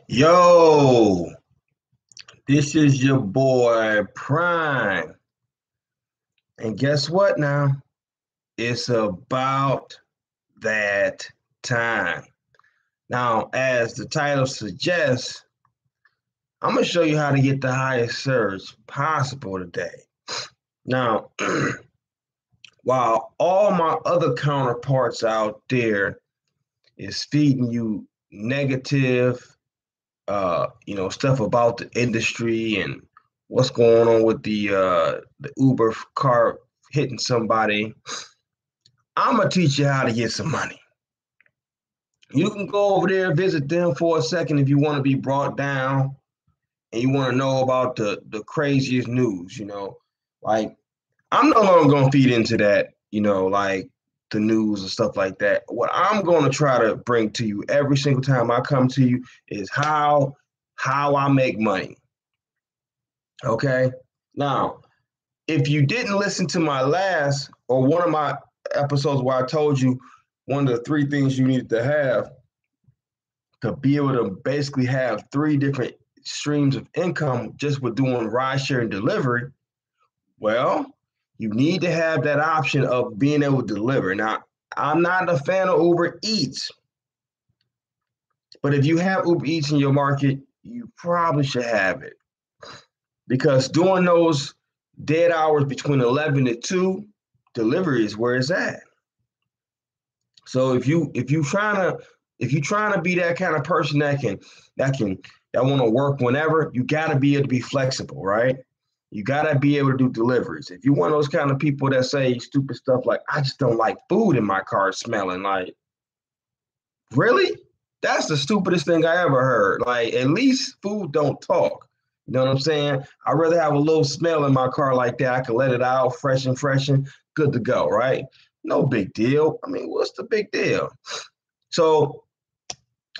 Yo, this is your boy Prime. And guess what now? It's about that time. Now, as the title suggests, I'm going to show you how to get the highest surge possible today. Now, while all my other counterparts out there is feeding you negative stuff about the industry and what's going on with the Uber car hitting somebody. I'm gonna teach you how to get some money. You can go over there, visit them for a second if you want to be brought down and you want to know about the craziest news. Like I'm no longer gonna feed into that. Like the news and stuff like that. What I'm gonna try to bring to you every single time I come to you is how I make money. Okay. Now, if you didn't listen to my last or one of my episodes where I told you one of the three things you needed to have to be able to basically have three different streams of income just with doing ride sharing delivery, well, you need to have that option of being able to deliver. Now, I'm not a fan of Uber Eats, but if you have Uber Eats in your market, you probably should have it because during those dead hours between 11 and 2, delivery is where it's at. So if you trying to be that kind of person that want to work whenever, you got to be able to be flexible, right? You got to be able to do deliveries. If you're one of those kind of people that say stupid stuff like, I just don't like food in my car smelling, like, really? That's the stupidest thing I ever heard. Like, at least food don't talk. You know what I'm saying? I'd rather have a little smell in my car like that. I can let it out, freshen, good to go, right? No big deal. I mean, what's the big deal? So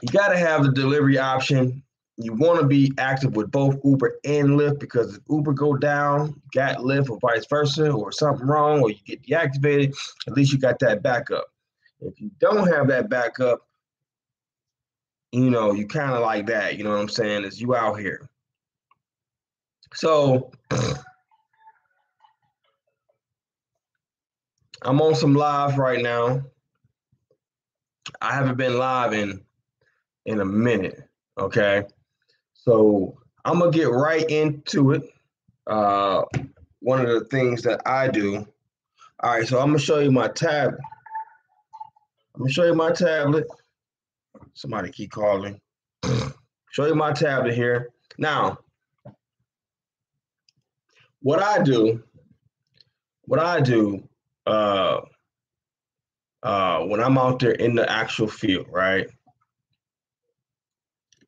you got to have the delivery option. You want to be active with both Uber and Lyft because if Uber go down, you got Lyft or vice versa, or something wrong, or you get deactivated, at least you got that backup. If you don't have that backup, you kind of like that. You know what I'm saying? Is you out here. So I'm on some live right now. I haven't been live in a minute. Okay. So I'm gonna get right into it. Uh, One of the things that I do. All right, so I'm gonna show you my tablet. I'm gonna show you my tablet. Somebody keep calling. Show you my tablet here. Now, what I do uh, when I'm out there in the actual field, right,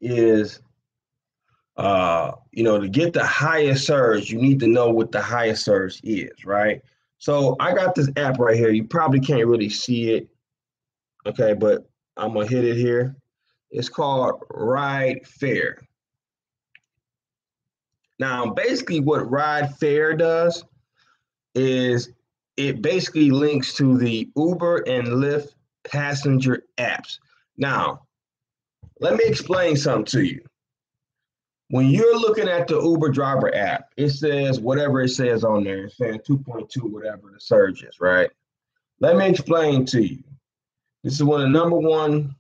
is to get the highest surge, you need to know what the highest surge is, right? So I got this app right here. You probably can't really see it, okay, but I'm gonna hit it here. It's called Ride Fair. Now, basically, what Ride Fair does is it basically links to the Uber and Lyft passenger apps. Now, let me explain something to you. When you're looking at the Uber driver app, it says whatever it says on there. It's saying 2.2, whatever the surge is, right? Let me explain to you. This is one of the number one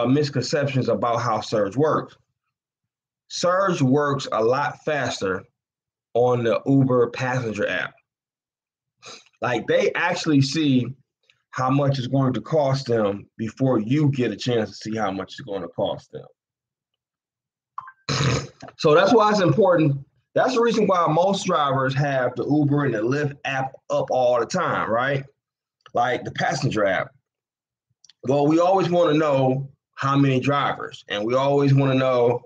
misconceptions about how surge works. Surge works a lot faster on the Uber passenger app. Like they actually see how much it's going to cost them before you get a chance to see how much it's going to cost them. So that's why it's important. That's the reason why most drivers have the Uber and the Lyft app up all the time, right? Like the passenger app. Well, we always want to know how many drivers, and we always want to know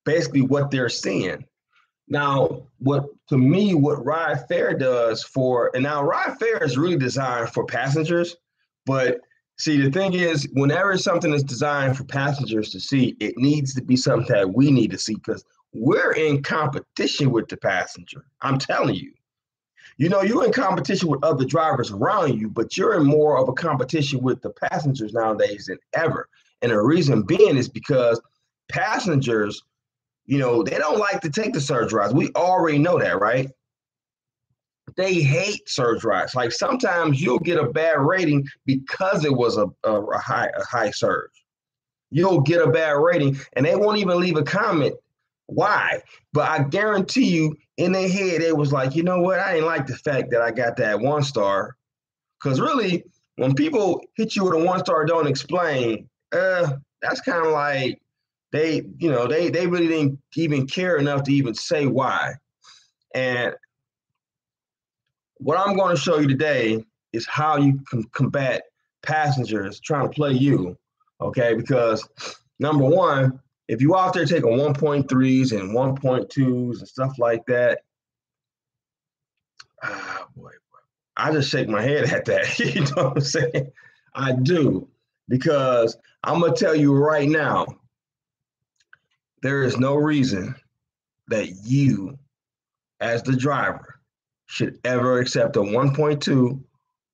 basically what they're seeing. Now, what Ride Fair does and now Ride Fair is really designed for passengers, but see, the thing is, whenever something is designed for passengers to see, it needs to be something that we need to see because we're in competition with the passenger. I'm telling you. You're in competition with other drivers around you, but you're in more of a competition with the passengers nowadays than ever. And the reason being is because passengers, you know, they don't like to take the surge rides. We already know that, right? They hate surge rides. Like sometimes you'll get a bad rating because it was a high surge. You'll get a bad rating and they won't even leave a comment why. But I guarantee you in their head, it was like, you know what? I didn't like the fact that I got that 1 star. Because really, when people hit you with a 1 star, don't explain, that's kind of like they really didn't even care enough to even say why. And what I'm going to show you today is how you can combat passengers trying to play you, okay? Because number one, if you out there taking 1.3s and 1.2s and stuff like that, boy, I just shake my head at that. You know what I'm saying? I do, because I'm going to tell you right now, there is no reason that you, as the driver, should ever accept a 1.2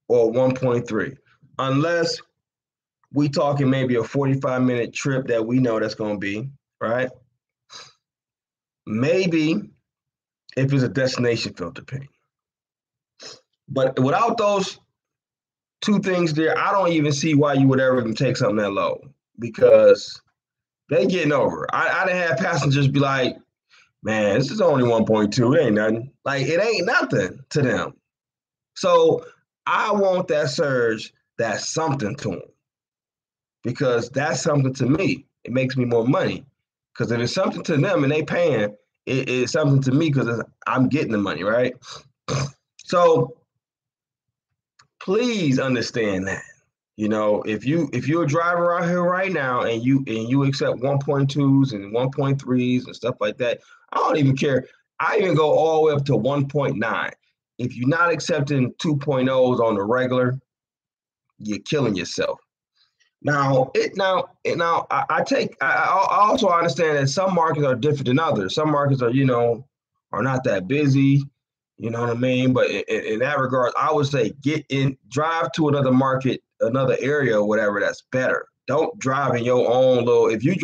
or 1.3, unless we talking maybe a 45-minute trip that we know that's going to be, right? Maybe if it's a destination filter ping. But without those two things there, I don't even see why you would ever even take something that low, because they getting over. I done had passengers be like, man, this is only 1.2. It ain't nothing. Like, it ain't nothing to them. So I want that surge that's something to them, because that's something to me. It makes me more money. Because if it's something to them and they paying, it's something to me because I'm getting the money, right? So please understand that. You know, if you're a driver out here right now and you accept 1.2s and 1.3s and stuff like that, I don't even care. I even go all the way up to 1.9. If you're not accepting 2.0s on the regular, you're killing yourself. Now, I also understand that some markets are different than others. Some markets are, are not that busy, you know what I mean? But in that regard, I would say drive to another market, another area or whatever that's better. Don't drive in your own little, if you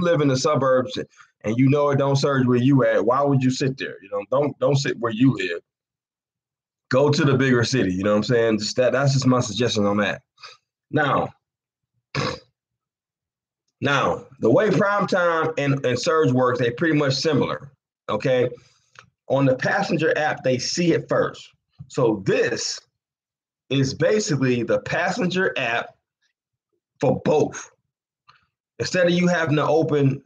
live in the suburbs and you know it don't surge where you at, why would you sit there? Don't sit where you live. Go to the bigger city, you know what I'm saying? That's just my suggestion on that. Now, the way primetime and surge works, they pretty much similar, okay? On the passenger app, they see it first. So this is basically the passenger app for both. Instead of you having to open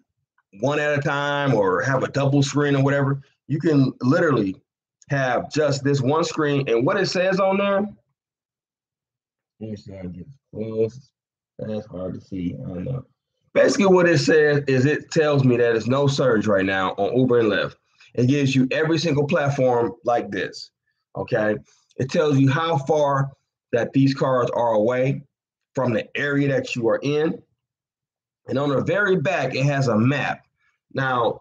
one at a time or have a double screen or whatever, you can literally have just this one screen. And what it says on there, let me see how it gets close. That's hard to see. I don't know. Basically, what it says is it tells me that there's no surge right now on Uber and Lyft. It gives you every single platform like this, okay? It tells you how far that these cars are away from the area that you are in. And on the very back, it has a map. Now,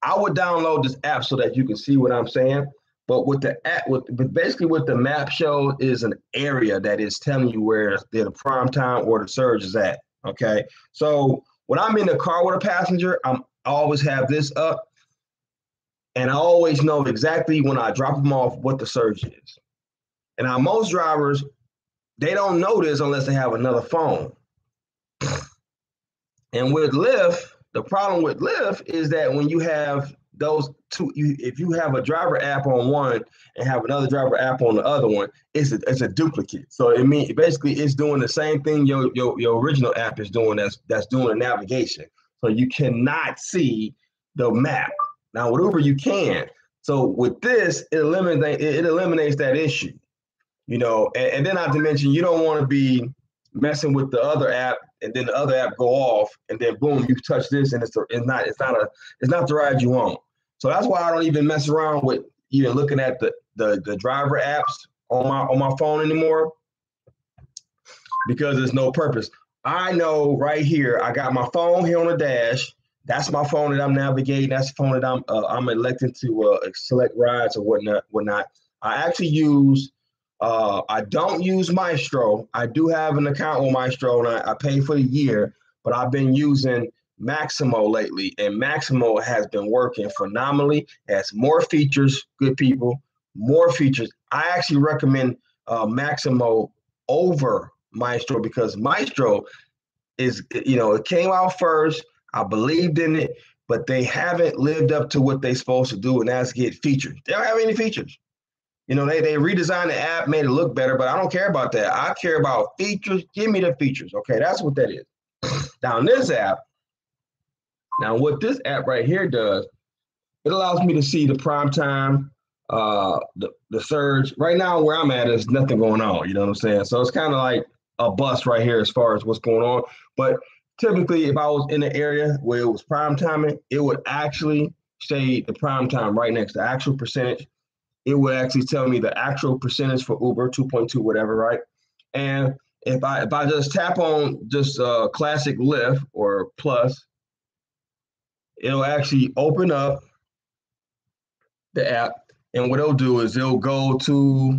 I would download this app so that you can see what I'm saying. But with the app, but basically what the map shows is an area that is telling you where the prime time or the surge is at. Okay. So when I'm in the car with a passenger, I always have this up. And I always know exactly when I drop them off what the surge is. And now most drivers, they don't know this unless they have another phone. And with Lyft, the problem with Lyft is that when you have those two, if you have a driver app on one and have another driver app on the other one, it's a duplicate. So it means basically it's doing the same thing your original app is doing that's doing the navigation. So you cannot see the map. Now with Uber you can. So with this, it eliminates that issue. And then not to mention you don't want to be messing with the other app and then the other app go off and then boom, you touch this and it's not the ride you want. So that's why I don't even mess around with even looking at the driver apps on my phone anymore, because there's no purpose. I know right here, I got my phone here on the dash. That's my phone that I'm navigating. That's the phone that I'm electing to select rides or whatnot. I actually use I don't use Maestro. I do have an account with Maestro and I pay for the year, but I've been using Maximo lately, and Maximo has been working phenomenally. Has more features, good people, more features. I actually recommend Maximo over Maestro because Maestro is, it came out first. I believed in it, but they haven't lived up to what they're supposed to do, and that's get features. They don't have any features. They redesigned the app, made it look better, but I don't care about that. I care about features. Give me the features. Okay, that's what that is. Now, what this app right here does, it allows me to see the prime time, the surge. Right now, where I'm at, there's nothing going on. You know what I'm saying? So it's kind of like a bust right here as far as what's going on. But typically, if I was in an area where it was prime timing, it would actually say the prime time right next to the actual percentage. It would actually tell me the actual percentage for Uber, 2.2, whatever, right? And if I just tap on just classic Lyft or Plus, it'll actually open up the app, and what it'll do is it'll go to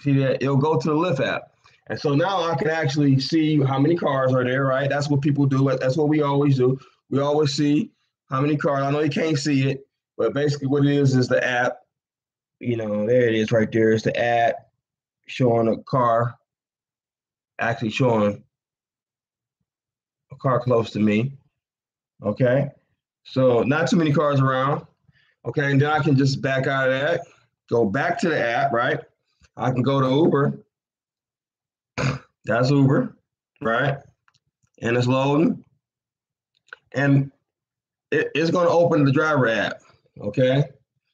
see that it'll go to the Lyft app, and so now I can actually see how many cars are there. Right, that's what people do. That's what we always do. We always see how many cars. I know you can't see it, but basically what it is the app. There it is right there. It's the app showing a car, actually showing a car close to me. Okay, so not too many cars around. Okay, and then I can just back out of that, go back to the app, right? I can go to Uber. That's Uber, right? And it's loading. And it's going to open the driver app, okay?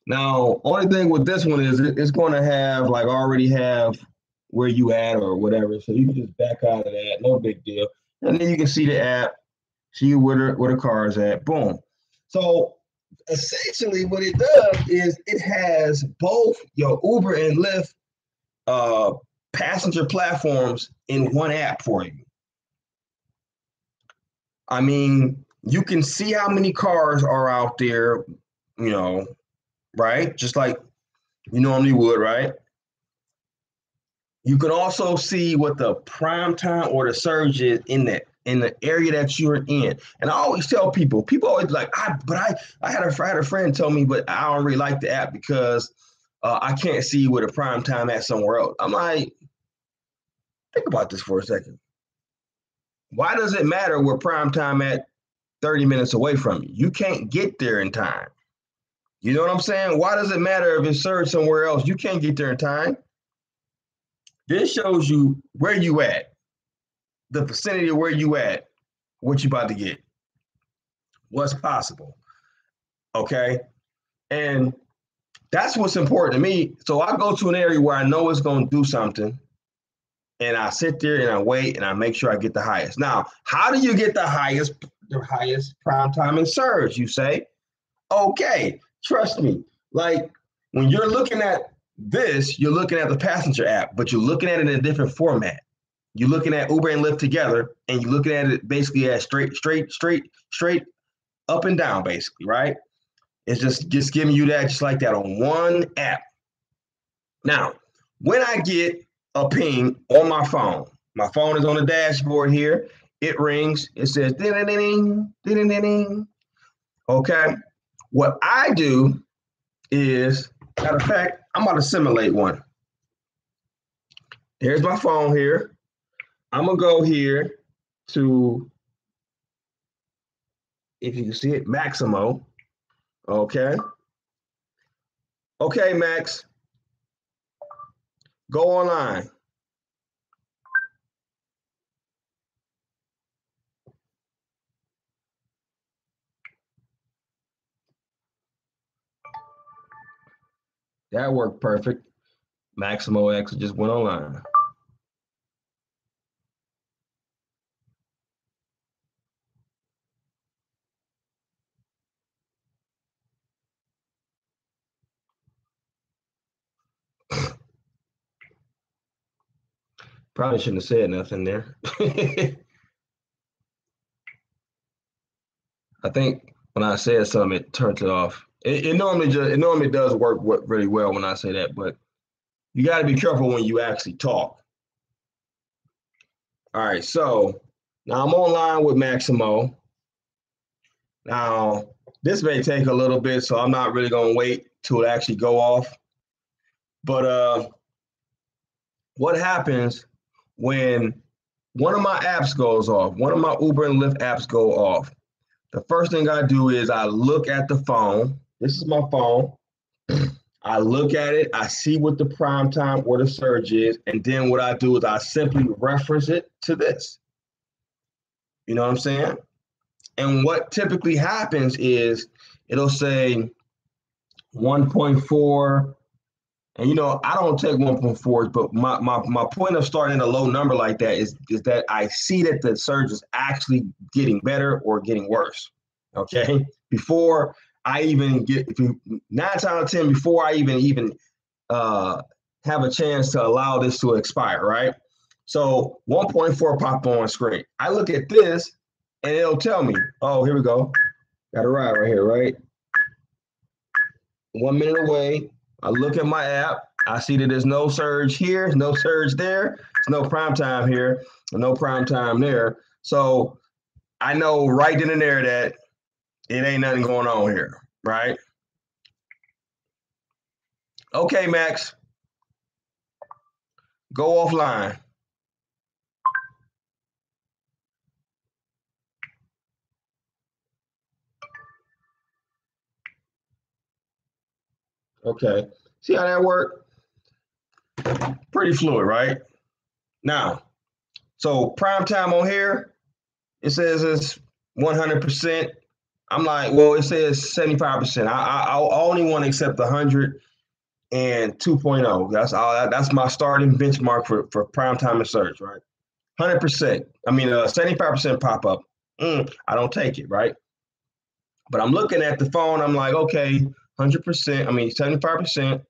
Now, only thing with this one is it's going to have, already have where you at or whatever. So you can just back out of that, no big deal. And then you can see the app, see where the car is at, boom. So essentially what it does is it has both your Uber and Lyft passenger platforms in one app for you. I mean, you can see how many cars are out there, right? Just like you normally would, right? You can also see what the prime time or the surge is in the area that you're in. And I always tell people always like, I had a friend tell me, but I don't really like the app because I can't see where the prime time at somewhere else. I'm like, think about this for a second. Why does it matter where prime time at 30 minutes away from you? You can't get there in time. You know what I'm saying? Why does it matter if it's surged somewhere else? You can't get there in time. This shows you where you at, the vicinity of where you at, what you about to get, what's possible. Okay. And that's what's important to me. So I go to an area where I know it's going to do something, and I sit there and I wait and I make sure I get the highest. Now, how do you get the highest prime time and surge? You say, okay, trust me. Like when you're looking at this, you're looking at the passenger app, but you're looking at it in a different format. You're looking at Uber and Lyft together, and you're looking at it basically as straight up and down, basically, right? It's just giving you that just like that on one app. Now, when I get a ping on my phone is on the dashboard here. It rings. It says ding ding ding ding ding ding. Okay. What I do is, matter of fact, I'm about to simulate one. Here's my phone here. I'm gonna go here to, if you can see it, Maximo. Okay. Okay, Max. Go online. That worked perfect. Maximo X just went online. Probably shouldn't have said nothing there. I think when I said something, it turns it off. It normally does work really well when I say that, but you got to be careful when you actually talk. All right, so Now I'm online with Maximo. Now this may take a little bit, so I'm not really gonna wait till it actually go off. But what happens when one of my apps goes off, one of my Uber and Lyft apps go off? The first thing I do is I look at the phone. This is my phone. I look at it, I see what the prime time or the surge is, and then what I do is I simply reference it to this. You know what I'm saying? And what typically happens is it'll say 1.4. And I don't take 1.4s, but my point of starting a low number like that is that I see that the surge is actually getting better or getting worse. Okay. Before I even get, if you 9 times out of 10, before I even have a chance to allow this to expire, right? So 1.4 pop on screen. I look at this and it'll tell me, oh, here we go. Got a ride right here, right? 1 minute away. I look at my app. I see that there's no surge here, no surge there. There's no prime time here, no prime time there. So I know right then and there that it ain't nothing going on here, right? Okay, Max, go offline. Okay, see how that worked? Pretty fluid, right? Now, so prime time on here, it says it's 100%. I'm like, well, it says 75%. I only want to accept 100 and 2.0. That's all. That's my starting benchmark for prime time and search, right? 100%. I mean, 75% pop up. I don't take it, right? But I'm looking at the phone. I'm like, okay, 100%. I mean, 75%.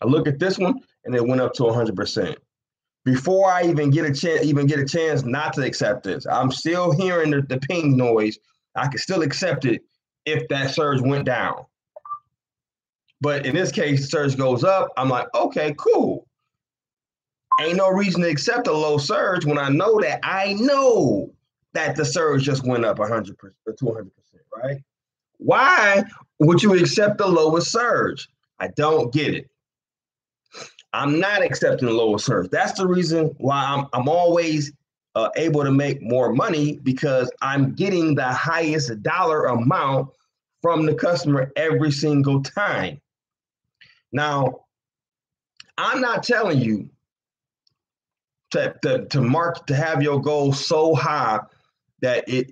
I look at this one, and it went up to 100%. Before I even get a chance not to accept this, I'm still hearing the ping noise. I can still accept it if that surge went down. But in this case, the surge goes up. I'm like, okay, cool. Ain't no reason to accept a low surge when I know that the surge just went up 100% or 200%, right? Why would you accept the lowest surge? I don't get it. I'm not accepting the lowest surge. That's the reason why I'm always able to make more money, because I'm getting the highest dollar amount from the customer every single time. Now, I'm not telling you to have your goal so high that the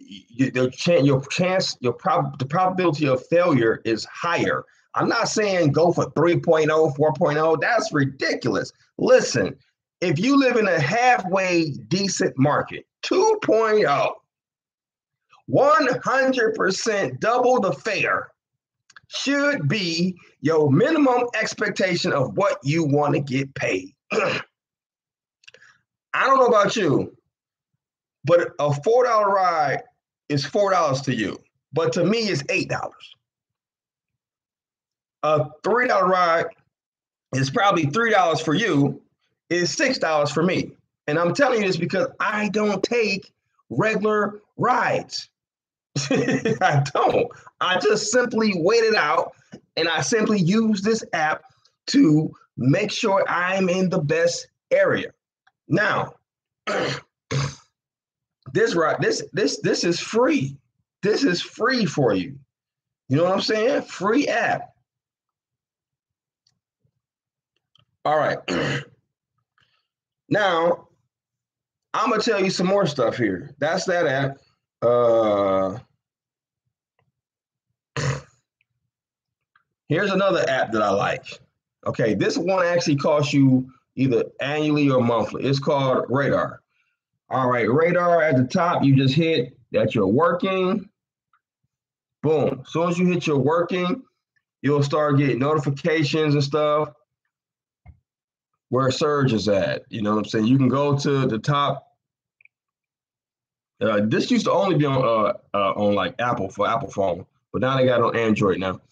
probability of failure is higher. I'm not saying go for 3.0, 4.0. That's ridiculous. Listen, if you live in a halfway decent market, 2.0, 100% double the fare should be your minimum expectation of what you want to get paid. I don't know about you, but a $4 ride is $4 to you. But to me, it's $8. A $3 ride is probably $3 for you, is $6 for me. And I'm telling you this because I don't take regular rides. I don't. I just simply wait it out, and I simply use this app to make sure I'm in the best area. Now, this is free. This is free for you. You know what I'm saying? Free app. All right. Now, I'm gonna tell you some more stuff here. That's that app. Here's another app that I like. Okay, this one actually costs you either annually or monthly. It's called Radar. All right, Radar at the top, you just hit that you're working. Boom. As soon as you hit your working, you'll start getting notifications and stuff where surge is at. You know what I'm saying? You can go to the top. This used to only be on like Apple phone, but now they got it on Android now.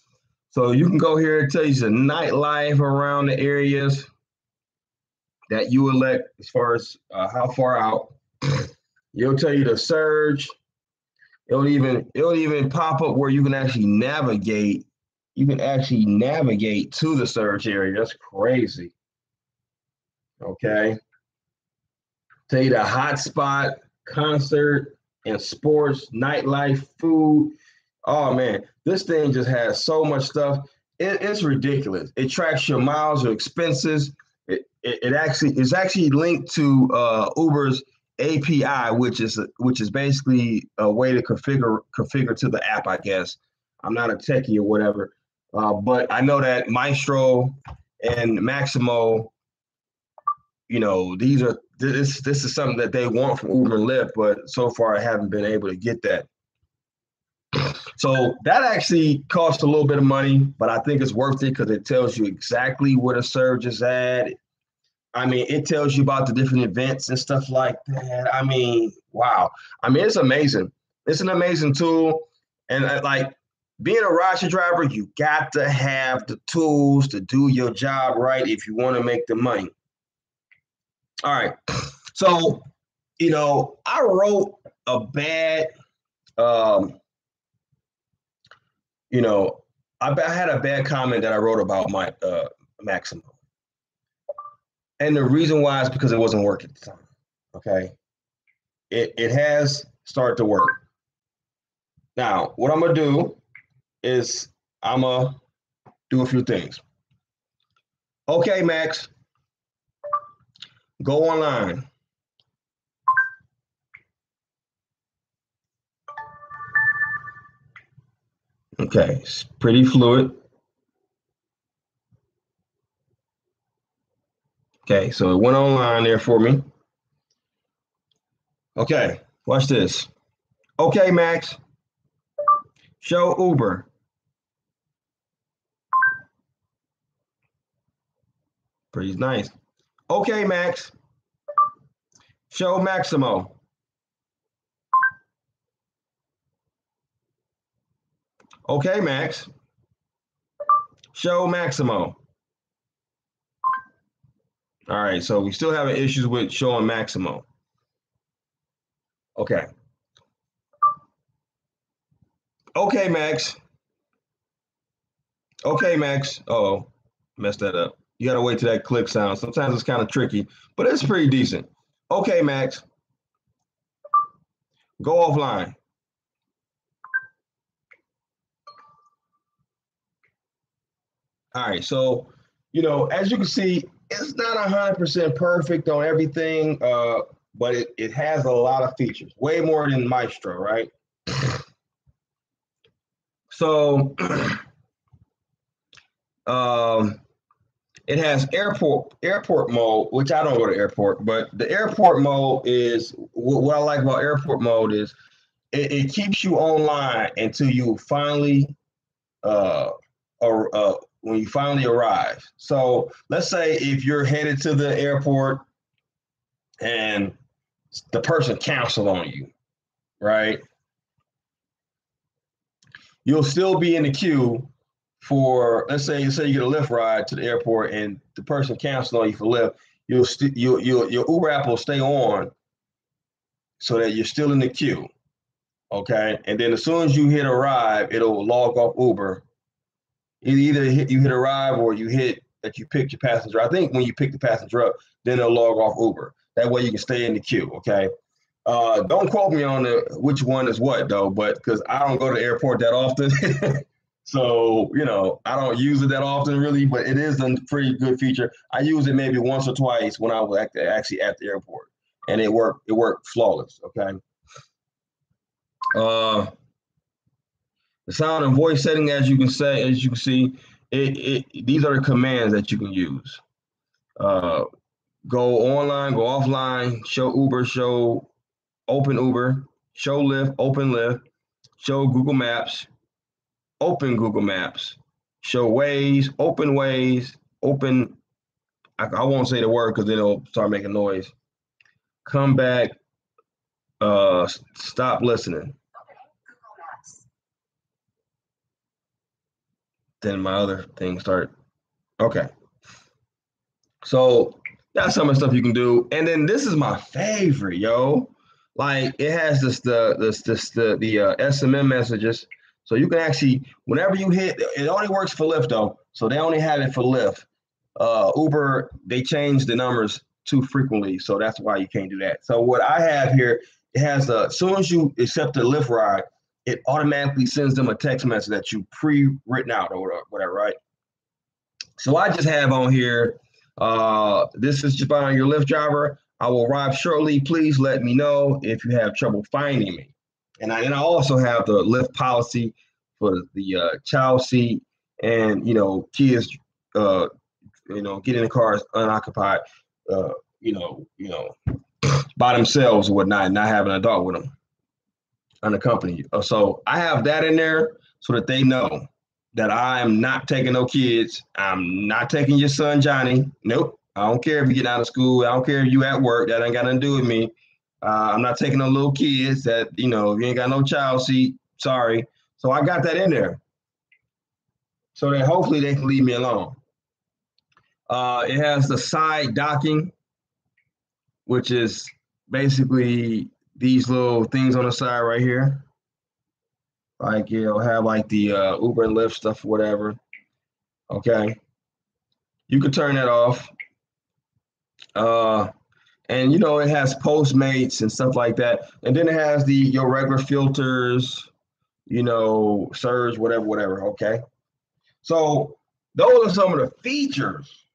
So you can go here and tell you the nightlife around the areas that you elect as far as how far out. It'll tell you the surge. It'll even pop up where you can actually navigate. You can actually navigate to the surge area. That's crazy. Okay. Tell you the hotspot, concert, and sports, nightlife, food. Oh man, this thing just has so much stuff. It's ridiculous. It tracks your miles, your expenses. It actually is actually linked to Uber's API, which is basically a way to configure to the app. I guess I'm not a techie or whatever, but I know that Maestro and Maximo, these are this is something that they want from Uber and Lyft, but so far I haven't been able to get that. So that actually costs a little bit of money, but I think it's worth it because it tells you exactly where the surge is at. I mean, it tells you about the different events and stuff like that. I mean, wow. I mean, it's amazing. It's an amazing tool. And like being a rideshare driver, you got to have the tools to do your job right if you want to make the money. All right. So, I wrote a bad, you know, I had a bad comment that I wrote about my Maximo. And the reason why is because it wasn't working at the time. Okay. It has started to work. Now, what I'm going to do is I'm going to do a few things. Okay, Max, go online. Okay, it's pretty fluid. Okay, so it went online there for me. Okay, watch this. Okay, Max, show Uber. Pretty nice. Okay, Max, show Maximo. Okay, Max, show Maximo. All right, so we still having issues with showing Maximo. Okay. Okay, Max. Okay, Max. Oh, messed that up. You gotta wait till that click sound. Sometimes it's kind of tricky, but it's pretty decent. Okay, Max. Go offline. All right, so as you can see, it's not 100% perfect on everything, but it has a lot of features, way more than Maestro, right? So it has airport mode, which I don't go to airport, but the airport mode is what I like about airport mode is it keeps you online until you finally or when you finally arrive. So let's say if you're headed to the airport and the person canceled on you, right? You'll still be in the queue for, let's say you get a Lyft ride to the airport and the person canceled on you for Lyft. Your Uber app will stay on so that you're still in the queue. Okay, and then as soon as you hit arrive, it'll log off Uber. You hit arrive or you hit that you picked your passenger. I think when you pick the passenger up, then they'll log off Uber. That way you can stay in the queue. Okay. Don't quote me on which one is what though, but because I don't go to the airport that often, so I don't use it that often really. But it is a pretty good feature. I use it maybe once or twice when I was actually at the airport, and it worked. It worked flawless. Okay. The sound and voice setting, as you can see, these are the commands that you can use. Go online, go offline, show Uber, show open Uber, show Lyft, open Lyft, show Google Maps, open Google Maps, show Waze, open Waze, open. I won't say the word because then it'll start making noise. Come back. Stop listening. Then my other thing start. Okay. So that's some of the stuff you can do. And then this is my favorite, yo. like it has the SMM messages, so you can actually whenever you hit, it only works for Lyft though, so they only have it for Lyft. Uber, they change the numbers too frequently, so that's why you can't do that. So what I have here, it has as soon as you accept a Lyft ride, it automatically sends them a text message that you pre-written out or whatever, right? So I just have on here, this is Javon, your Lyft driver. I will arrive shortly. Please let me know if you have trouble finding me. And I also have the Lyft policy for the child seat and, kids, get in the cars unoccupied, uh, by themselves or whatnot, not having an adult with them unaccompanied. So I have that in there so that they know that I am not taking no kids. I'm not taking your son Johnny. Nope. I don't care if you get out of school. I don't care if you at work. That ain't got nothing to do with me. I'm not taking no little kids that, if you ain't got no child seat, sorry. So I got that in there so that hopefully they can leave me alone. It has the side docking, which is basically these little things on the side right here. Like it'll have like the Uber and Lyft stuff or whatever. Okay. You can turn that off. And it has Postmates and stuff like that. And then it has your regular filters, surge, whatever. Okay. So those are some of the features.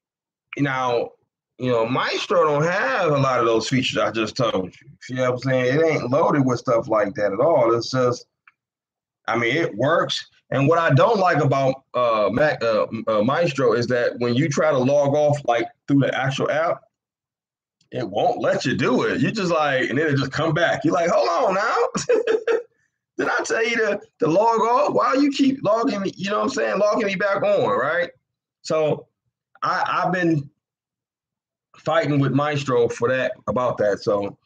Maestro don't have a lot of those features I just told you. You know what I'm saying? It ain't loaded with stuff like that at all. It's just, it works. And what I don't like about Maestro is that when you try to log off like through the actual app, it won't let you do it. You just like, and then it just come back. You're like, hold on now. Did I tell you to log off? Why you keep logging me? You know what I'm saying? Logging me back on, right? So I've been fighting with Maestro about that. So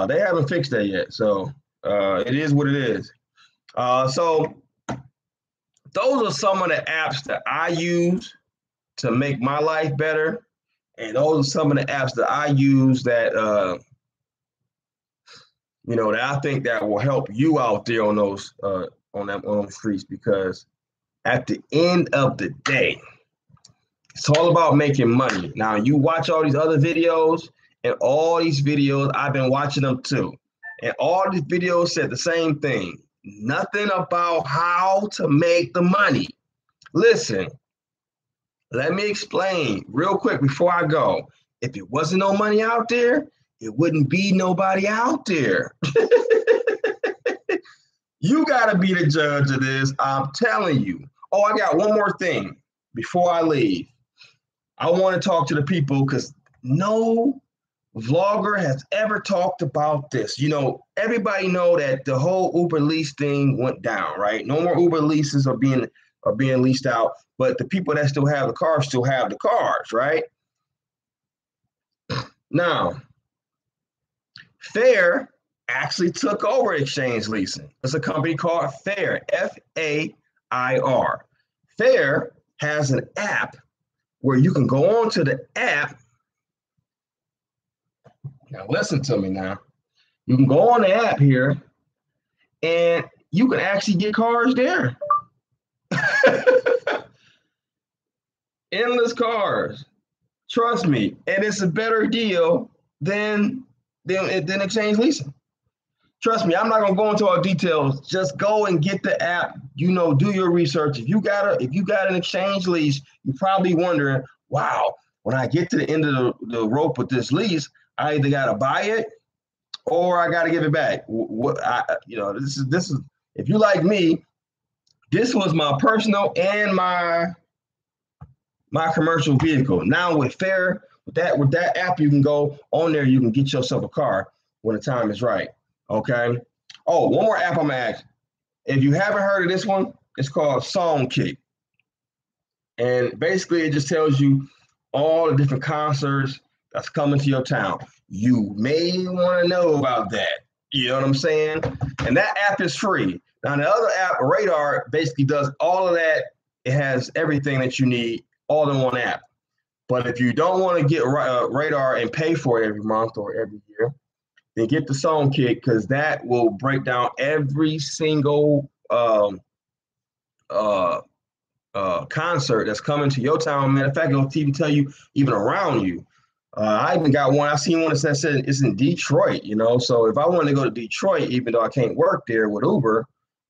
they haven't fixed that yet. So it is what it is. So those are some of the apps that I use to make my life better. And those are some of the apps that I use that, that I think that will help you out there on those streets, because at the end of the day, it's all about making money. Now, you watch all these other videos, and all these videos, I've been watching them too. And all these videos said the same thing. Nothing about how to make the money. Listen, let me explain real quick before I go. If it wasn't no money out there, it wouldn't be nobody out there. You got to be the judge of this. I'm telling you. Oh, I got one more thing before I leave. I want to talk to the people because no vlogger has ever talked about this. Everybody know that the whole Uber lease thing went down, right? No more Uber leases are being leased out, but the people that still have the cars still have the cars, right? Now, Fair actually took over exchange leasing. It's a company called Fair, F-A-I-R. Fair has an app where you can go onto the app. Now, listen to me now. You can go on the app here, and you can actually get cars there. Endless cars. Trust me. And it's a better deal than exchange leasing. Trust me, I'm not gonna go into all details. Just go and get the app. Do your research. If you got an exchange lease, you're probably wondering, wow, when I get to the end of the rope with this lease, I either gotta buy it or I gotta give it back. This is if you like me, this was my personal and my commercial vehicle. Now with Fair, with that app, you can go on there. You can get yourself a car when the time is right. Okay. Oh, one more app I'm gonna ask. If you haven't heard of this one, it's called Songkick, and basically it just tells you all the different concerts that's coming to your town. You may want to know about that. You know what I'm saying? And that app is free. Now the other app, Radar, basically does all of that. It has everything that you need all in one app. But if you don't want to get Radar and pay for it every month or every year, then get the song kit, because that will break down every single uh, concert that's coming to your town. Matter of fact, it'll even tell you even around you. I even got one. I seen one that said it's in Detroit. You know, so if I want to go to Detroit, even though I can't work there with Uber,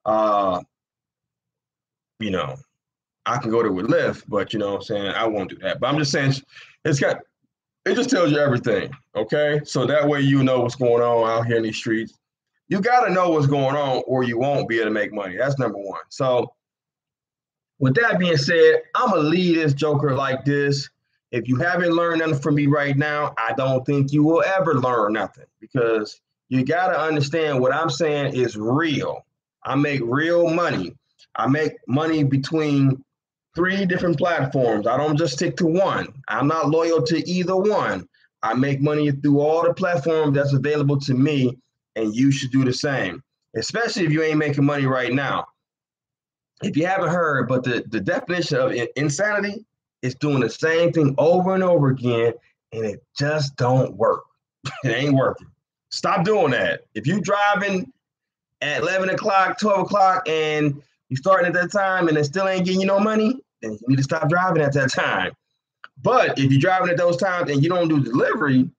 uh, you know, I can go there with Lyft. But you know, what I'm saying I won't do that. But I'm just saying it just tells you everything. Okay, so that way you know what's going on out here in these streets. You got to know what's going on, or you won't be able to make money. That's number one. So with that being said, I'm gonna leave this joker like this. If you haven't learned nothing from me right now, I don't think you will ever learn nothing, because you gotta understand what I'm saying is real. I make real money. I make money between 3 different platforms. I don't just stick to one. I'm not loyal to either one. I make money through all the platforms that's available to me, and you should do the same, especially if you ain't making money right now. If you haven't heard, but the definition of insanity is doing the same thing over and over again, and it just don't work. It ain't working. Stop doing that. If you driving at 11 o'clock, 12 o'clock, and you starting at that time and it still ain't getting you no money, then you need to stop driving at that time. But if you're driving at those times and you don't do delivery,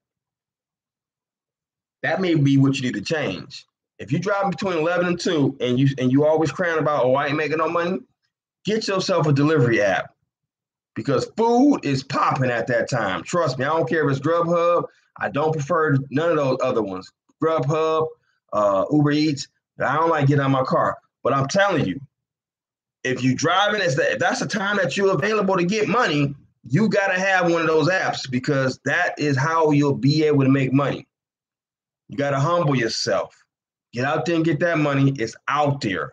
that may be what you need to change. If you're driving between 11 and 2 and you always crying about, oh, I ain't making no money, get yourself a delivery app, because food is popping at that time. Trust me, I don't care if it's Grubhub. I don't prefer none of those other ones. Grubhub, Uber Eats. I don't like getting out of my car. But I'm telling you, if you're driving, if that's the time that you're available to get money, you got to have one of those apps, because that is how you'll be able to make money. You got to humble yourself. Get out there and get that money. It's out there.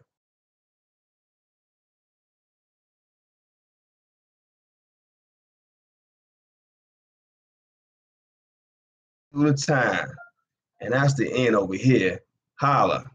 Do the time. And that's the end over here. Holla.